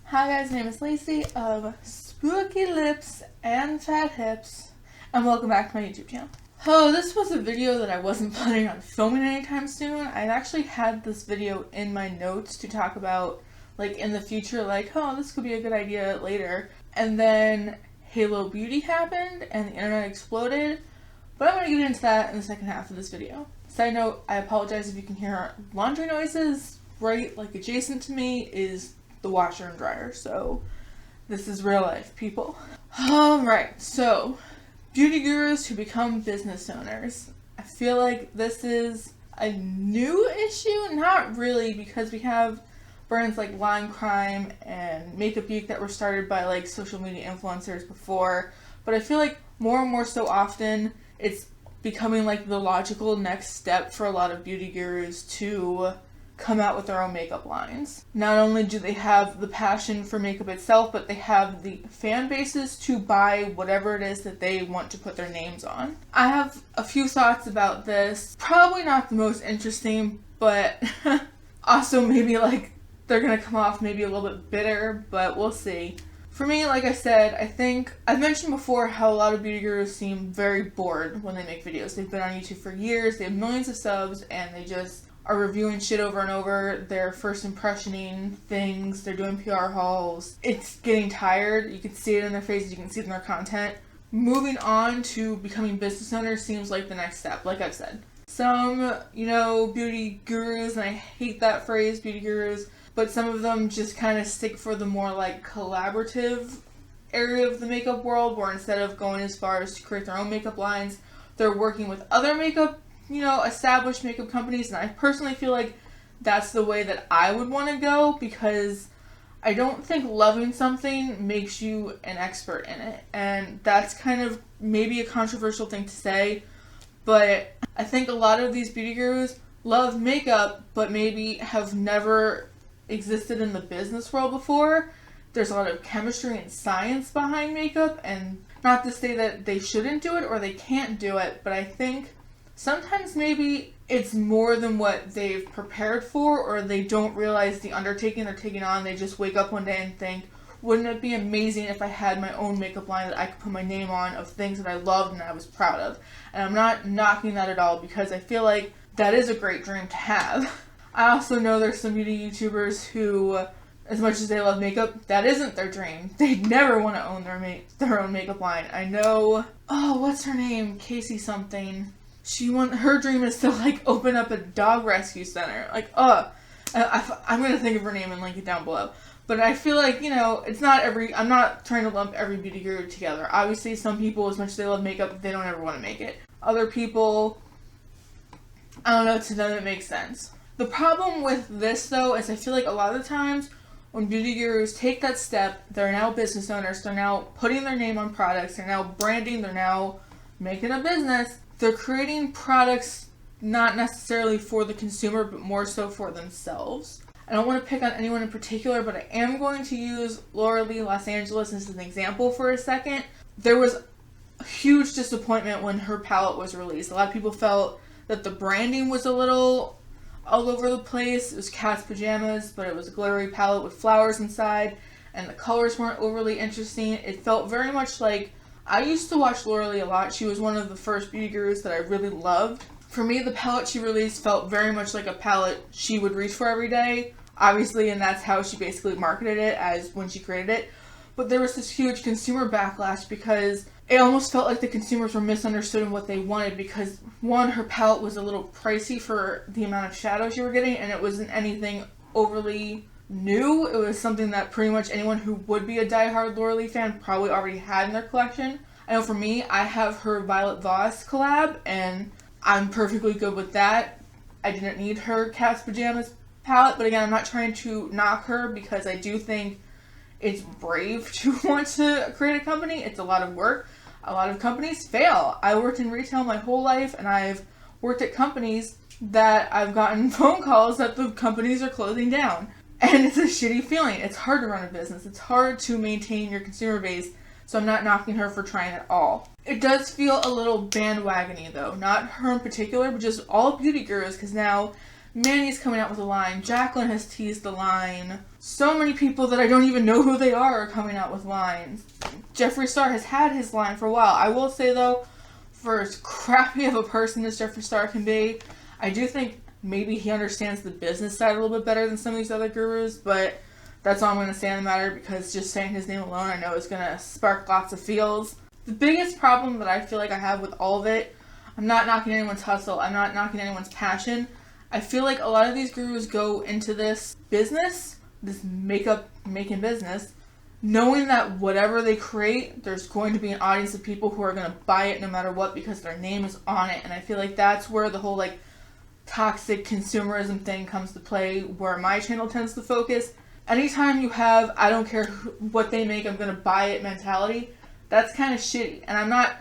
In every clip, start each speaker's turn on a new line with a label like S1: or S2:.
S1: Hi guys, my name is Lacey of Spooky Lips and Fat Hips, and welcome back to my YouTube channel. Oh, this was a video that I wasn't planning on filming anytime soon. I actually had this video in my notes to talk about, like, in the future, like, oh, this could be a good idea later. And then Halo Beauty happened, and the internet exploded, but I'm going to get into that in the second half of this video. Side note, I apologize if you can hear laundry noises. Right, like, adjacent to me is the washer and dryer, so this is real life, people. Alright, so beauty gurus who become business owners. I feel like this is a new issue, not really, because we have brands like Lime Crime and Makeup Geek that were started by like social media influencers before, but I feel like more and more so often it's becoming like the logical next step for a lot of beauty gurus to come out with their own makeup lines. Not only do they have the passion for makeup itself, but they have the fan bases to buy whatever it is that they want to put their names on. I have a few thoughts about this. Probably not the most interesting, but also maybe like they're gonna come off maybe a little bit bitter, but we'll see. For me, like I said, I think I've mentioned before how a lot of beauty gurus seem very bored when they make videos. They've been on YouTube for years, they have millions of subs, and they just are reviewing shit over and over. They're first impressioning things. They're doing PR hauls. It's getting tired. You can see it in their faces. You can see it in their content. Moving on to becoming business owners seems like the next step, like I've said. Some, beauty gurus, and I hate that phrase, beauty gurus, but some of them just kind of stick for the more like collaborative area of the makeup world, where instead of going as far as to create their own makeup lines, they're working with other makeup established makeup companies, and I personally feel like that's the way that I would want to go, because I don't think loving something makes you an expert in it, and that's kind of maybe a controversial thing to say, but I think a lot of these beauty gurus love makeup, but maybe have never existed in the business world before. There's a lot of chemistry and science behind makeup, and not to say that they shouldn't do it or they can't do it, but I think sometimes maybe it's more than what they've prepared for, or they don't realize the undertaking they're taking on. They just wake up one day and think, wouldn't it be amazing if I had my own makeup line that I could put my name on of things that I loved and I was proud of? And I'm not knocking that at all, because I feel like that is a great dream to have. I also know there's some beauty YouTubers who, as much as they love makeup, that isn't their dream. They never want to own their own makeup line. I know, what's her name? Casey something. Her dream is to, like, open up a dog rescue center. Like, I'm going to think of her name and link it down below. But I feel like, it's not I'm not trying to lump every beauty guru together. Obviously, some people, as much as they love makeup, they don't ever want to make it. Other people, I don't know, to them it makes sense. The problem with this, though, is I feel like a lot of the times when beauty gurus take that step, they're now business owners, they're now putting their name on products, they're now branding, they're now making a business. They're creating products not necessarily for the consumer, but more so for themselves. I don't want to pick on anyone in particular, but I am going to use Laura Lee Los Angeles as an example for a second. There was a huge disappointment when her palette was released. A lot of people felt that the branding was a little all over the place. It was cat's pajamas, but it was a glittery palette with flowers inside, and the colors weren't overly interesting. It felt very much like, I used to watch Laura Lee a lot. She was one of the first beauty gurus that I really loved. For me, the palette she released felt very much like a palette she would reach for every day, obviously, and that's how she basically marketed it as when she created it. But there was this huge consumer backlash because it almost felt like the consumers were misunderstood in what they wanted, because one, her palette was a little pricey for the amount of shadows you were getting, and it wasn't anything overly new. It was something that pretty much anyone who would be a diehard Laura Lee fan probably already had in their collection. I know for me, I have her Violet Voss collab, and I'm perfectly good with that. I didn't need her Cat's Pajamas palette, but again, I'm not trying to knock her, because I do think it's brave to want to create a company. It's a lot of work. A lot of companies fail. I worked in retail my whole life, and I've worked at companies that I've gotten phone calls that the companies are closing down. And it's a shitty feeling. It's hard to run a business. It's hard to maintain your consumer base, so I'm not knocking her for trying at all. It does feel a little bandwagony, though. Not her in particular, but just all beauty gurus, because now Manny's coming out with a line. Jacqueline has teased the line. So many people that I don't even know who they are coming out with lines. Jeffree Star has had his line for a while. I will say though, for as crappy of a person as Jeffree Star can be, I do think maybe he understands the business side a little bit better than some of these other gurus, but that's all I'm going to say on the matter, because just saying his name alone I know is going to spark lots of feels. The biggest problem that I feel like I have with all of it, I'm not knocking anyone's hustle, I'm not knocking anyone's passion. I feel like a lot of these gurus go into this business, this makeup making business, knowing that whatever they create, there's going to be an audience of people who are going to buy it no matter what because their name is on it. And I feel like that's where the whole like toxic consumerism thing comes to play, where my channel tends to focus. Anytime you have, I don't care what they make, I'm going to buy it mentality, that's kind of shitty. And I'm not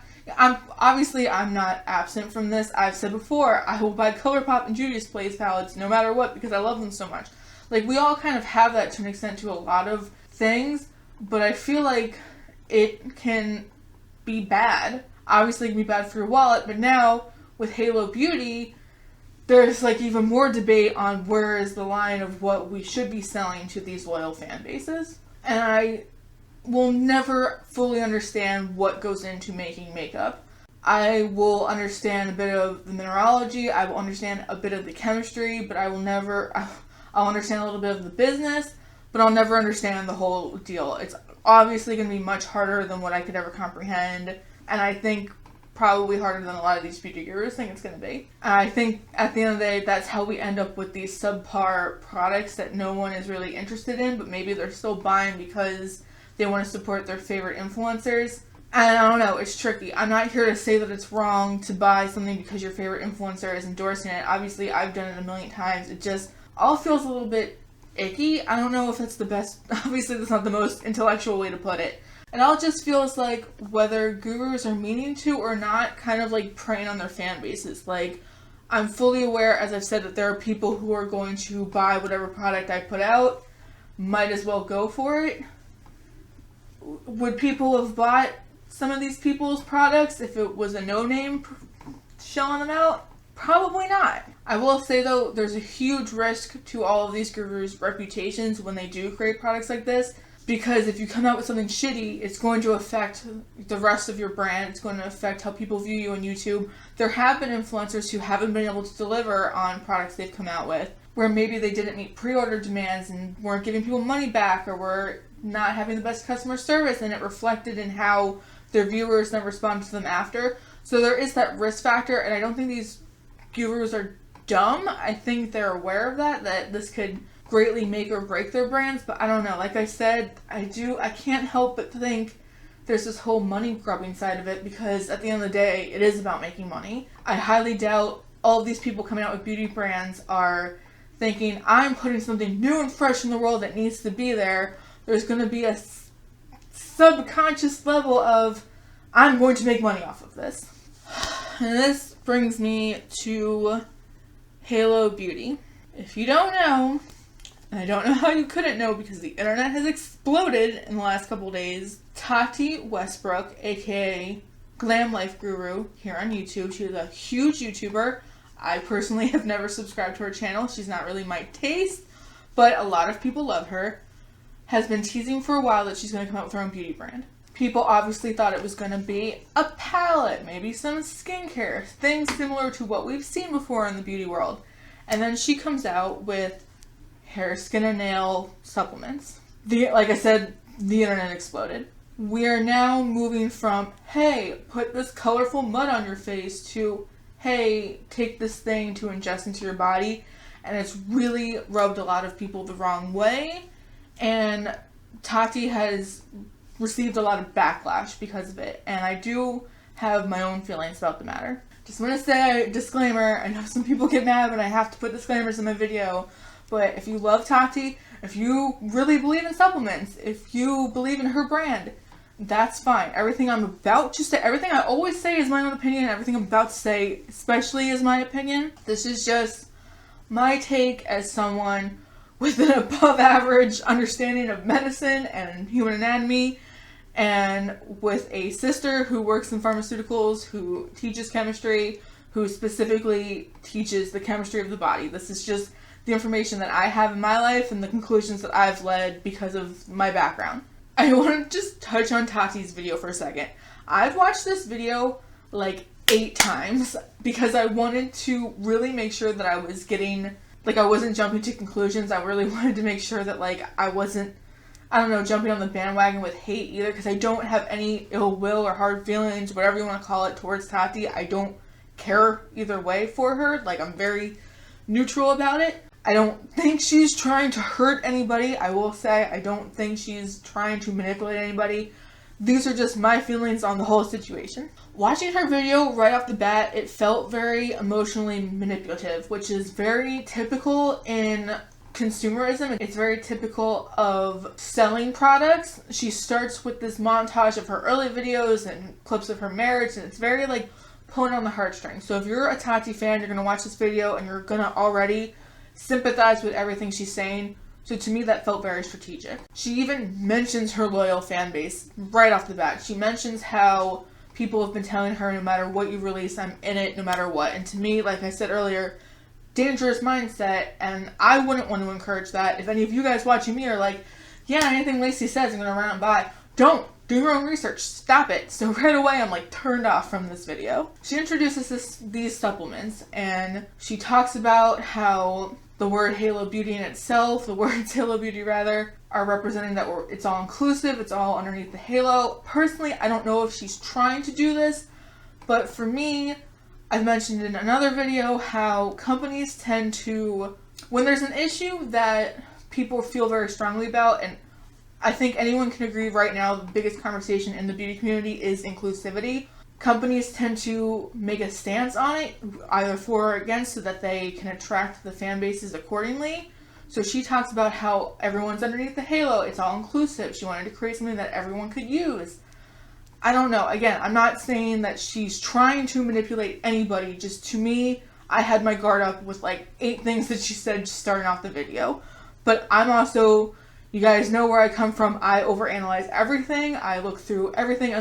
S1: absent from this. I've said before, I will buy ColourPop and Juvia's Place palettes no matter what because I love them so much. Like, we all kind of have that to an extent to a lot of things, but I feel like it can be bad. Obviously, it can be bad for your wallet, but now with Halo Beauty, there's like even more debate on where is the line of what we should be selling to these loyal fan bases. And I will never fully understand what goes into making makeup. I will understand a bit of the mineralogy, I will understand a bit of the chemistry, but I'll understand a little bit of the business, but I'll never understand the whole deal. It's obviously going to be much harder than what I could ever comprehend, and I think probably harder than a lot of these beauty gurus think it's going to be. And I think at the end of the day, that's how we end up with these subpar products that no one is really interested in, but maybe they're still buying because they want to support their favorite influencers. And I don't know, it's tricky. I'm not here to say that it's wrong to buy something because your favorite influencer is endorsing it. Obviously, I've done it a million times. It just all feels a little bit icky. I don't know if that's the best, obviously that's not the most intellectual way to put it. It all just feels like whether gurus are meaning to or not, kind of like preying on their fan bases. Like, I'm fully aware, as I've said, that there are people who are going to buy whatever product I put out. Might as well go for it. Would people have bought some of these people's products if it was a no-name shelling them out? Probably not. I will say though, there's a huge risk to all of these gurus' reputations when they do create products like this, because if you come out with something shitty, it's going to affect the rest of your brand. It's going to affect how people view you on YouTube. There have been influencers who haven't been able to deliver on products they've come out with, where maybe they didn't meet pre-order demands and weren't giving people money back, or were not having the best customer service, and it reflected in how their viewers then respond to them after. So there is that risk factor, and I don't think these gurus are dumb. I think they're aware of that this could greatly make or break their brands, but I don't know. Like I said, I can't help but think there's this whole money grubbing side of it, because at the end of the day, it is about making money. I highly doubt all of these people coming out with beauty brands are thinking, I'm putting something new and fresh in the world that needs to be there. There's going to be a subconscious level of, I'm going to make money off of this. And this brings me to Halo Beauty. If you don't know, and I don't know how you couldn't know because the internet has exploded in the last couple days, Tati Westbrook, aka Glam Life Guru, here on YouTube. She is a huge YouTuber. I personally have never subscribed to her channel. She's not really my taste, but a lot of people love her. Has been teasing for a while that she's going to come out with her own beauty brand. People obviously thought it was going to be a palette, maybe some skincare, things similar to what we've seen before in the beauty world. And then she comes out with hair, skin, and nail supplements. Like I said, the internet exploded. We are now moving from, hey, put this colorful mud on your face, to, hey, take this thing to ingest into your body. And it's really rubbed a lot of people the wrong way. And Tati has received a lot of backlash because of it. And I do have my own feelings about the matter. Just want to say, disclaimer, I know some people get mad when I have to put disclaimers in my video, but if you love Tati, if you really believe in supplements, if you believe in her brand, that's fine. Everything I'm about to say, everything I always say is my own opinion, everything I'm about to say especially is my opinion. This is just my take as someone with an above average understanding of medicine and human anatomy, and with a sister who works in pharmaceuticals, who teaches chemistry, who specifically teaches the chemistry of the body. This is just the information that I have in my life and the conclusions that I've led because of my background. I want to just touch on Tati's video for a second. I've watched this video like 8 times because I wanted to really make sure that I was getting, like, I wasn't jumping to conclusions. I really wanted to make sure that, like, I wasn't, I don't know, jumping on the bandwagon with hate either, because I don't have any ill will or hard feelings, whatever you want to call it, towards Tati. I don't care either way for her. Like, I'm very neutral about it. I don't think she's trying to hurt anybody. I will say I don't think she's trying to manipulate anybody. These are just my feelings on the whole situation. Watching her video right off the bat, it felt very emotionally manipulative, which is very typical in consumerism. It's very typical of selling products. She starts with this montage of her early videos and clips of her marriage, and it's very like pulling on the heartstrings. So if you're a Tati fan, you're gonna watch this video and you're gonna already sympathize with everything she's saying. So to me, that felt very strategic. She even mentions her loyal fan base right off the bat. She mentions how people have been telling her, no matter what you release, I'm in it no matter what. And to me, like I said earlier, dangerous mindset, and I wouldn't want to encourage that. If any of you guys watching me are like, yeah, anything Lacey says I'm gonna run out and buy, don't. Do your own research. Stop it. So right away, I'm like turned off from this video. She introduces these supplements, and she talks about how the word Halo Beauty in itself, the words Halo Beauty rather, are representing that it's all inclusive, it's all underneath the halo. Personally, I don't know if she's trying to do this, but for me, I've mentioned in another video how companies tend to, when there's an issue that people feel very strongly about, and I think anyone can agree right now the biggest conversation in the beauty community is inclusivity. Companies tend to make a stance on it, either for or against, so that they can attract the fan bases accordingly. So she talks about how everyone's underneath the halo, it's all inclusive. She wanted to create something that everyone could use. I don't know. Again, I'm not saying that she's trying to manipulate anybody. Just to me, I had my guard up with like 8 things that she said starting off the video. But I'm also, you guys know where I come from. I overanalyze everything. I look through everything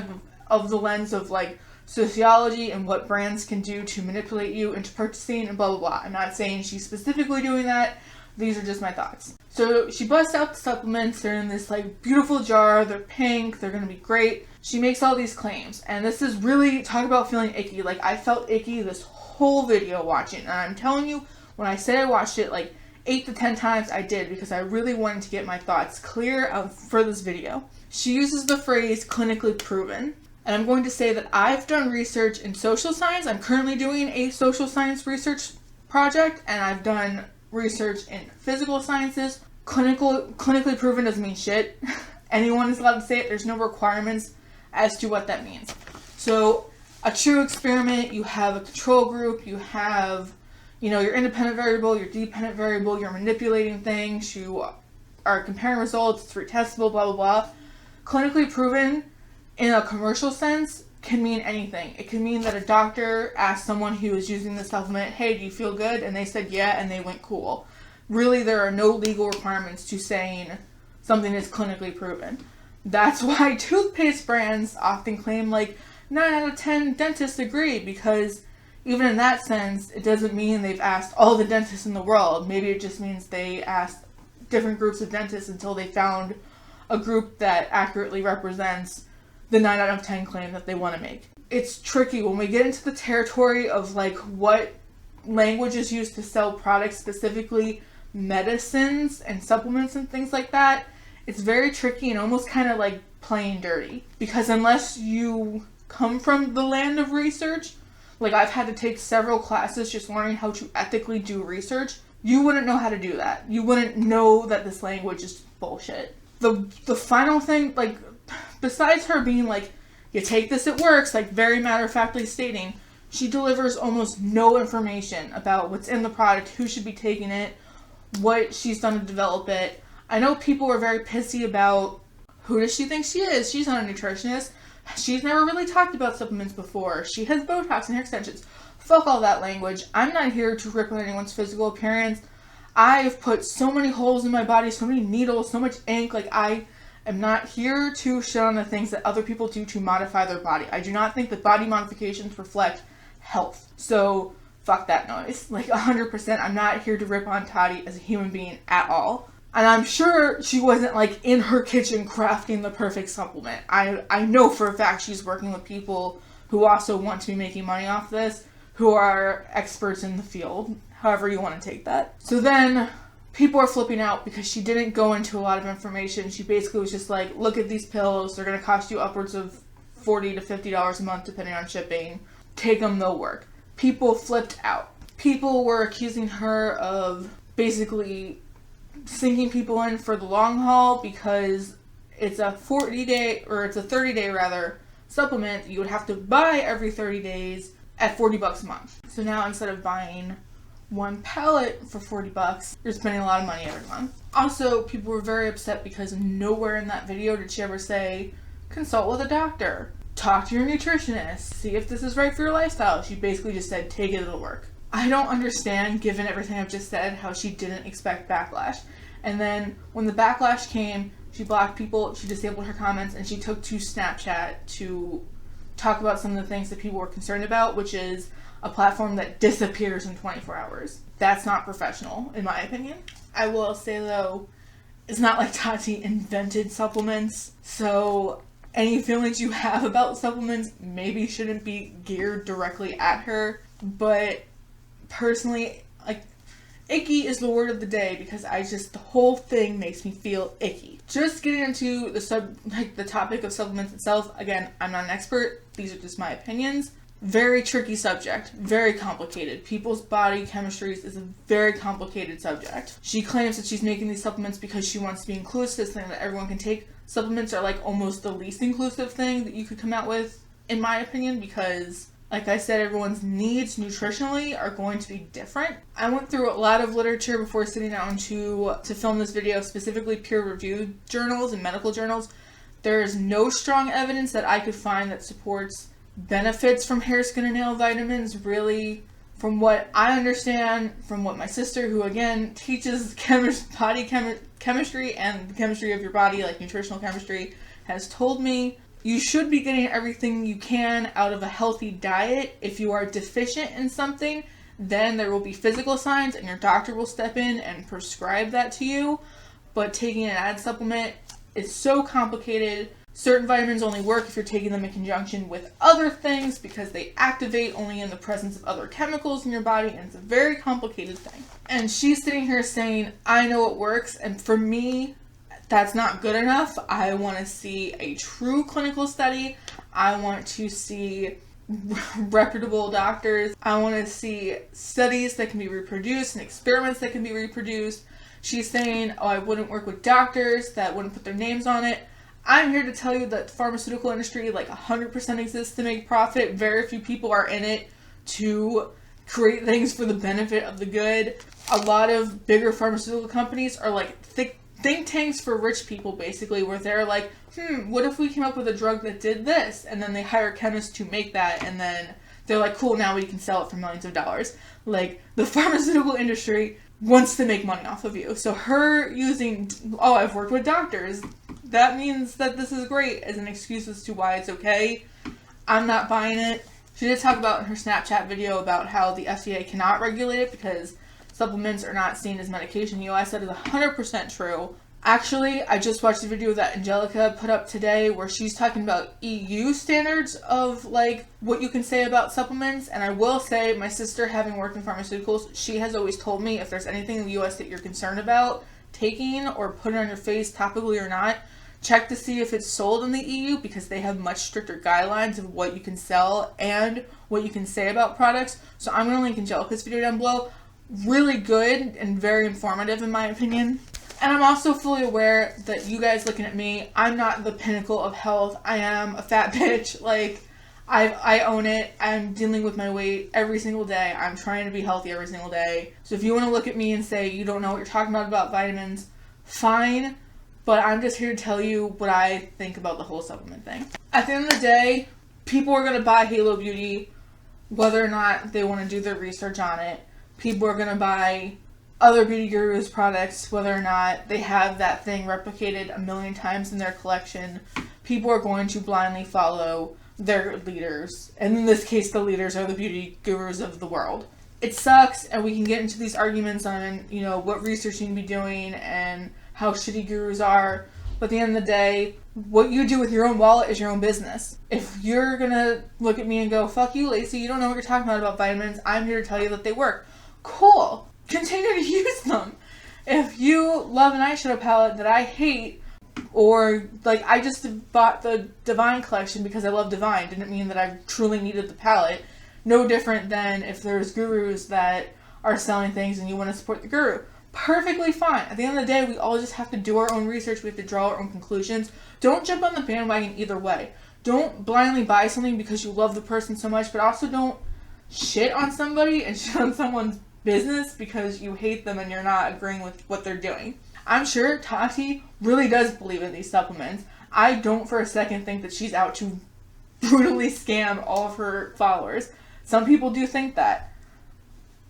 S1: of the lens of like sociology and what brands can do to manipulate you into purchasing and blah blah blah. I'm not saying she's specifically doing that. These are just my thoughts. So she busts out the supplements. They're in this like beautiful jar. They're pink. They're gonna be great. She makes all these claims, and this is really, talk about feeling icky. Like, I felt icky this whole video watching, and I'm telling you, when I say I watched it like 8 to 10 times, I did, because I really wanted to get my thoughts clear for this video. She uses the phrase clinically proven. And I'm going to say that I've done research in social science. I'm currently doing a social science research project, and I've done research in physical sciences. Clinically proven doesn't mean shit. Anyone is allowed to say it. There's no requirements as to what that means. So a true experiment, you have a control group, you have, you know, your independent variable, your dependent variable, you're manipulating things, you are comparing results, it's retestable, blah, blah, blah. Clinically proven in a commercial sense can mean anything. It can mean that a doctor asked someone who was using the supplement, hey, do you feel good? And they said, yeah, and they went cool. Really, there are no legal requirements to saying something is clinically proven. That's why toothpaste brands often claim like 9 out of 10 dentists agree, because even in that sense, it doesn't mean they've asked all the dentists in the world. Maybe it just means they asked different groups of dentists until they found a group that accurately represents the 9 out of 10 claim that they want to make. It's tricky when we get into the territory of like what language is used to sell products, specifically medicines and supplements and things like that. It's very tricky and almost kind of like playing dirty, because unless you come from the land of research, like I've had to take several classes just learning how to ethically do research, you wouldn't know how to do that. You wouldn't know that this language is bullshit. The final thing, like, besides her being like, you take this, it works, like very matter-of-factly stating, she delivers almost no information about what's in the product, who should be taking it, what she's done to develop it. I know people were very pissy about, who does she think she is? She's not a nutritionist. She's never really talked about supplements before. She has Botox and hair extensions. Fuck all that language. I'm not here to rip on anyone's physical appearance. I've put so many holes in my body, so many needles, so much ink. Like, I am not here to shit on the things that other people do to modify their body. I do not think that body modifications reflect health. So fuck that noise. Like 100%, I'm not here to rip on Tati as a human being at all. And I'm sure she wasn't like in her kitchen crafting the perfect supplement. I know for a fact she's working with people who also want to be making money off this, who are experts in the field, however you want to take that. So then people are flipping out because she didn't go into a lot of information. She basically was just like, look at these pills. They're going to cost you upwards of $40 to $50 a month depending on shipping. Take them, they'll work. People flipped out. People were accusing her of basically sinking people in for the long haul because it's a 40-day, or it's a 30-day rather, supplement that you would have to buy every 30 days at $40 a month. So now instead of buying one palette for $40, you're spending a lot of money every month. Also, people were very upset because nowhere in that video did she ever say, consult with a doctor, talk to your nutritionist, see if this is right for your lifestyle. She basically just said, take it, it'll work. I don't understand, given everything I've just said, how she didn't expect backlash. And then when the backlash came, she blocked people, she disabled her comments, and she took to Snapchat to talk about some of the things that people were concerned about, which is a platform that disappears in 24 hours. That's not professional, in my opinion. I will say, though, it's not like Tati invented supplements, so any feelings you have about supplements maybe shouldn't be geared directly at her, but personally, like, icky is the word of the day because the whole thing makes me feel icky. Just getting into the topic of supplements itself, again, I'm not an expert, these are just my opinions. Very tricky subject, very complicated. People's body chemistries is a very complicated subject. She claims that she's making these supplements because she wants to be inclusive, saying that everyone can take. Supplements are like almost the least inclusive thing that you could come out with, in my opinion, because like I said, everyone's needs nutritionally are going to be different. I went through a lot of literature before sitting down to film this video, specifically peer-reviewed journals and medical journals. There is no strong evidence that I could find that supports benefits from hair, skin, and nail vitamins. Really, from what I understand, from what my sister, who again teaches body chemistry and the chemistry of your body, like nutritional chemistry, has told me, you should be getting everything you can out of a healthy diet. If you are deficient in something, then there will be physical signs and your doctor will step in and prescribe that to you. But taking an ad supplement is so complicated. Certain vitamins only work if you're taking them in conjunction with other things because they activate only in the presence of other chemicals in your body, and it's a very complicated thing. And she's sitting here saying, I know it works, and for me, that's not good enough. I want to see a true clinical study. I want to see reputable doctors. I want to see studies that can be reproduced and experiments that can be reproduced. She's saying, oh, I wouldn't work with doctors that wouldn't put their names on it. I'm here to tell you that the pharmaceutical industry, like 100% exists to make profit. Very few people are in it to create things for the benefit of the good. A lot of bigger pharmaceutical companies are like think tanks for rich people, basically, where they're like, what if we came up with a drug that did this? And then they hire chemists to make that, and then they're like, cool, now we can sell it for millions of dollars. Like, the pharmaceutical industry wants to make money off of you. So her using, oh, I've worked with doctors, that means that this is great, as an excuse as to why it's okay. I'm not buying it. She did talk about in her Snapchat video about how the FDA cannot regulate it because supplements are not seen as medication. I said is 100% true. Actually, I just watched the video that Angelica put up today where she's talking about EU standards of like what you can say about supplements. And I will say, my sister, having worked in pharmaceuticals, she has always told me if there's anything in the US that you're concerned about taking or putting on your face topically or not, check to see if it's sold in the EU because they have much stricter guidelines of what you can sell and what you can say about products. So I'm going to link Angelica's video down below. Really good and very informative in my opinion. And I'm also fully aware that you guys looking at me, I'm not the pinnacle of health. I am a fat bitch. Like, I own it. I'm dealing with my weight every single day. I'm trying to be healthy every single day. So if you want to look at me and say you don't know what you're talking about vitamins, fine. But I'm just here to tell you what I think about the whole supplement thing. At the end of the day, people are going to buy Halo Beauty whether or not they want to do their research on it. People are going to buy other beauty gurus products whether or not they have that thing replicated a million times in their collection. People are going to blindly follow their leaders. And in this case, the leaders are the beauty gurus of the world. It sucks, and we can get into these arguments on, you know, what research you need to be doing and how shitty gurus are. But at the end of the day, what you do with your own wallet is your own business. If you're gonna look at me and go, fuck you, Lacey, you don't know what you're talking about vitamins, I'm here to tell you that they work. Cool. Continue to use them. If you love an eyeshadow palette that I hate, or like I just bought the Divine collection because I love Divine, didn't mean that I truly needed the palette. No different than if there's gurus that are selling things and you want to support the guru. Perfectly fine. At the end of the day, we all just have to do our own research. We have to draw our own conclusions. Don't jump on the bandwagon either way. Don't blindly buy something because you love the person so much, but also don't shit on somebody and shit on someone's business because you hate them and you're not agreeing with what they're doing. I'm sure Tati really does believe in these supplements. I don't for a second think that she's out to brutally scam all of her followers. Some people do think that.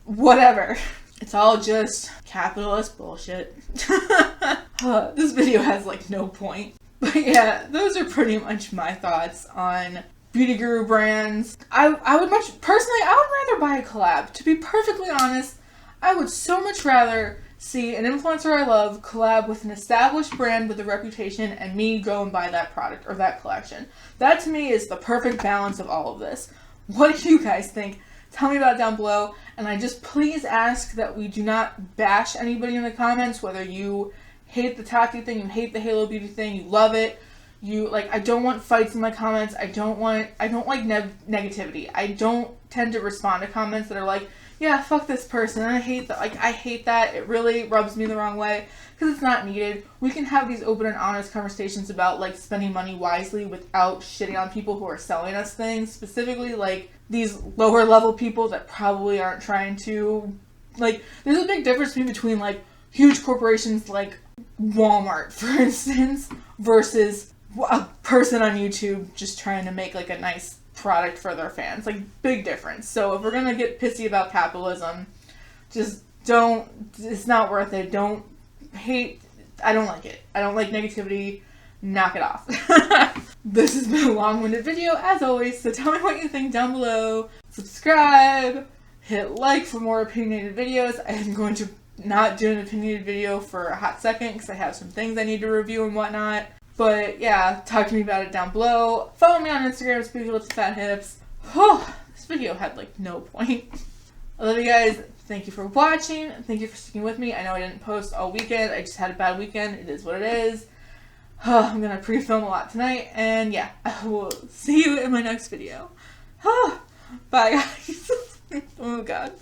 S1: Whatever. It's all just capitalist bullshit. This video has like no point. But yeah, those are pretty much my thoughts on beauty guru brands. I would I would rather buy a collab. To be perfectly honest, I would so much rather see an influencer I love collab with an established brand with a reputation and me go and buy that product or that collection. That to me is the perfect balance of all of this. What do you guys think? Tell me about it down below. And I just please ask that we do not bash anybody in the comments, whether you hate the Tati thing, you hate the Halo Beauty thing, you love it. I don't want fights in my comments. I don't like negativity. I don't tend to respond to comments that are like, yeah, fuck this person. I hate that. I hate that. It really rubs me the wrong way because it's not needed. We can have these open and honest conversations about like spending money wisely without shitting on people who are selling us things, specifically like these lower level people that probably aren't trying to, like, there's a big difference between like huge corporations like Walmart, for instance, versus a person on YouTube just trying to make like a nice product for their fans. Like, big difference. So if we're gonna get pissy about capitalism, just don't, it's not worth it. Don't hate, I don't like it. I don't like negativity. Knock it off. This has been a long-winded video as always, so tell me what you think down below. Subscribe, hit like for more opinionated videos. I am going to not do an opinionated video for a hot second because I have some things I need to review and whatnot. But yeah, talk to me about it down below. Follow me on Instagram, Spooky Lips and Fat Hips. This video had like no point. I love you guys. Thank you for watching. Thank you for sticking with me. I know I didn't post all weekend. I just had a bad weekend. It is what it is. I'm gonna pre-film a lot tonight. And yeah, I will see you in my next video. Bye guys. Oh god.